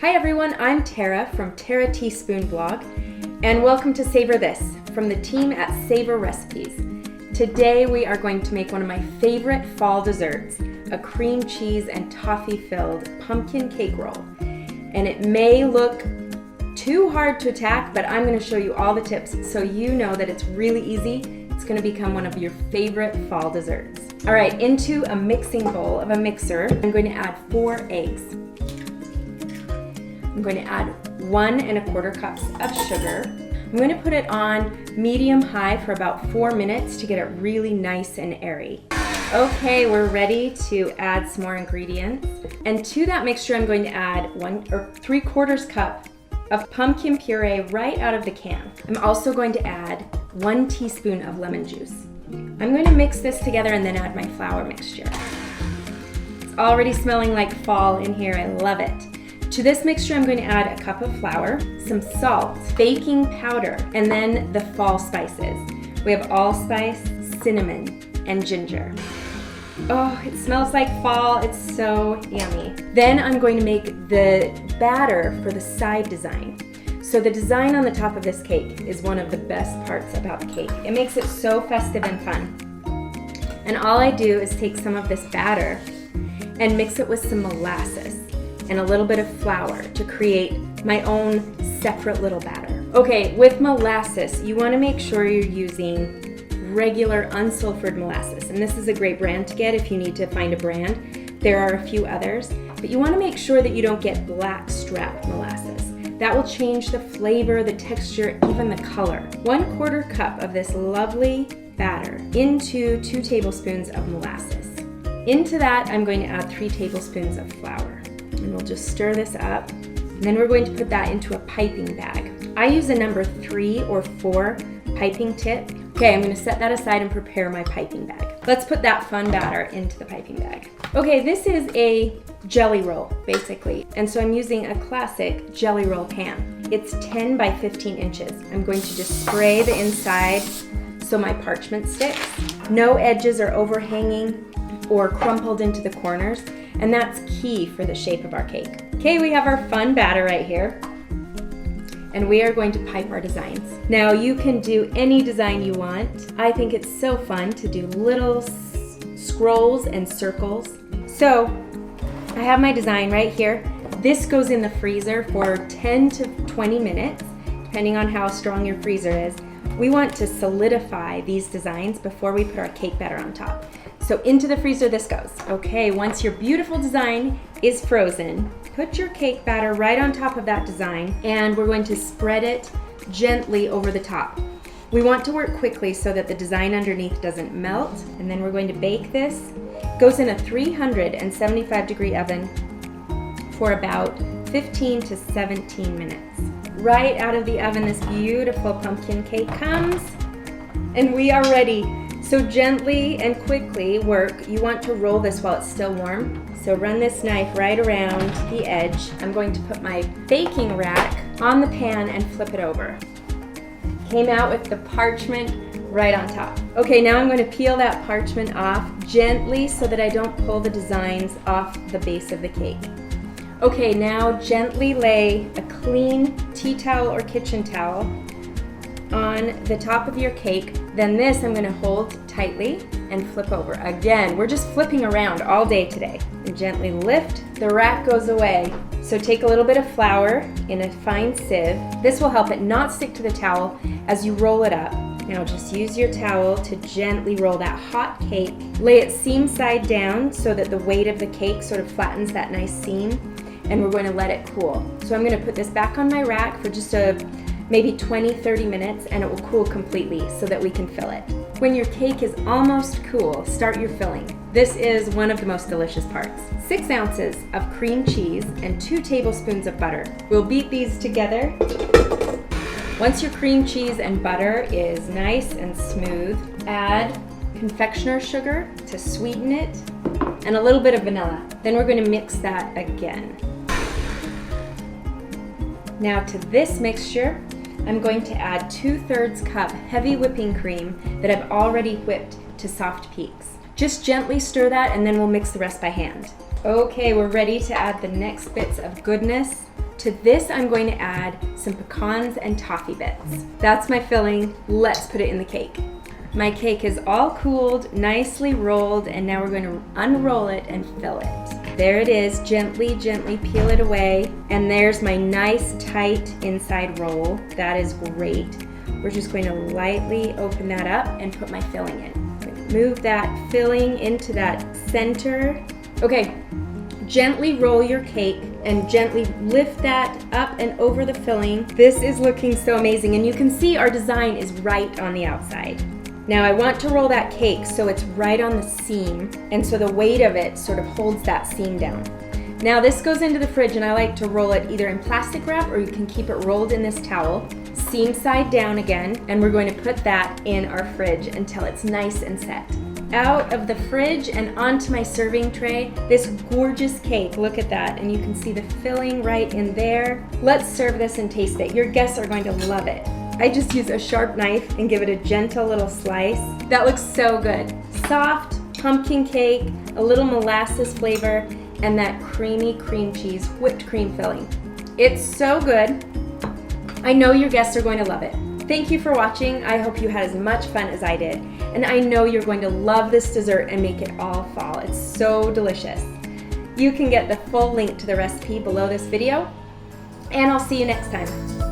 Hi everyone, I'm Tara from Tara Teaspoon Blog, and welcome to Savor This from the team at SavorThis. Today we are going to make one of my favorite fall desserts, a cream cheese and toffee filled pumpkin cake roll. And it may look too hard to attack, but I'm going to show you all the tips so you know that it's really easy. It's going to become one of your favorite fall desserts. All right, into a mixing bowl of a mixer, I'm going to add 4 eggs. I'm going to add 1 1/4 cups of sugar. I'm going to put it on medium-high for about 4 minutes to get it really nice and airy. Okay, we're ready to add some more ingredients. And to that mixture, I'm going to add 1 3/4 cup of pumpkin puree right out of the can. I'm also going to add 1 teaspoon of lemon juice. I'm going to mix this together and then add my flour mixture. It's already smelling like fall in here. I love it. To this mixture, I'm going to add a cup of flour, some salt, baking powder, and then the fall spices. We have allspice, cinnamon, and ginger. Oh, it smells like fall. It's so yummy. Then I'm going to make the batter for the side design. So the design on the top of this cake is one of the best parts about the cake. It makes it so festive and fun. And all I do is take some of this batter and mix it with some molasses and a little bit of flour to create my own separate little batter. Okay, with molasses, you want to make sure you're using regular unsulfured molasses. And this is a great brand to get if you need to find a brand. There are a few others, but you want to make sure that you don't get black strap molasses. That will change the flavor, the texture, even the color. 1/4 cup of this lovely batter into 2 tablespoons of molasses. Into that, I'm going to add 3 tablespoons of flour. And we'll just stir this up. And then we're going to put that into a piping bag. I use a number 3 or 4 piping tip. Okay, I'm going to set that aside and prepare my piping bag. Let's put that fun batter into the piping bag. Okay, this is a jelly roll, basically. And so I'm using a classic jelly roll pan. It's 10 by 15 inches. I'm going to just spray the inside so my parchment sticks. No edges are overhanging or crumpled into the corners, and that's key for the shape of our cake. Okay, we have our fun batter right here, and we are going to pipe our designs. Now, you can do any design you want. I think it's so fun to do little scrolls and circles. So, I have my design right here. This goes in the freezer for 10 to 20 minutes, depending on how strong your freezer is. We want to solidify these designs before we put our cake batter on top. So into the freezer this goes. Okay, once your beautiful design is frozen, put your cake batter right on top of that design, and we're going to spread it gently over the top. We want to work quickly so that the design underneath doesn't melt, and then we're going to bake this. It goes in a 375-degree oven for about 15 to 17 minutes. Right out of the oven, this beautiful pumpkin cake comes, and we are ready. So gently and quickly work. You want to roll this while it's still warm. So run this knife right around the edge. I'm going to put my baking rack on the pan and flip it over. Came out with the parchment right on top. Okay, now I'm going to peel that parchment off gently so that I don't pull the designs off the base of the cake. Okay, now gently lay a clean tea towel or kitchen towel on the top of your cake. Then this I'm going to hold tightly and flip over. Again, we're just flipping around all day today. And gently lift, the rack goes away. So take a little bit of flour in a fine sieve. This will help it not stick to the towel as you roll it up. Now just use your towel to gently roll that hot cake. Lay it seam side down so that the weight of the cake sort of flattens that nice seam. And we're going to let it cool. So I'm going to put this back on my rack for just maybe 20-30 minutes, and it will cool completely so that we can fill it. When your cake is almost cool, start your filling. This is one of the most delicious parts. 6 ounces of cream cheese and 2 tablespoons of butter. We'll beat these together. Once your cream cheese and butter is nice and smooth, add confectioner's sugar to sweeten it and a little bit of vanilla. Then we're going to mix that again. Now to this mixture, I'm going to add 2/3 cup heavy whipping cream that I've already whipped to soft peaks. Just gently stir that, and then we'll mix the rest by hand. Okay, we're ready to add the next bits of goodness To this, I'm going to add some pecans and toffee bits. That's my filling. Let's put it in the cake. My cake is all cooled, nicely rolled, and now we're going to unroll it and fill it. There it is. Gently, gently peel it away. And there's my nice, tight inside roll. That is great. We're just going to lightly open that up and put my filling in. Move that filling into that center. Okay, gently roll your cake and gently lift that up and over the filling. This is looking so amazing, and you can see our design is right on the outside. Now I want to roll that cake so it's right on the seam, and so the weight of it sort of holds that seam down. Now this goes into the fridge, and I like to roll it either in plastic wrap or you can keep it rolled in this towel, seam side down again, and we're going to put that in our fridge until it's nice and set. Out of the fridge and onto my serving tray, this gorgeous cake. Look at that, and you can see the filling right in there. Let's serve this and taste it. Your guests are going to love it. I just use a sharp knife and give it a gentle little slice. That looks so good. Soft pumpkin cake, a little molasses flavor, and that creamy cream cheese whipped cream filling. It's so good. I know your guests are going to love it. Thank you for watching. I hope you had as much fun as I did. And I know you're going to love this dessert and make it all fall. It's so delicious. You can get the full link to the recipe below this video, and I'll see you next time.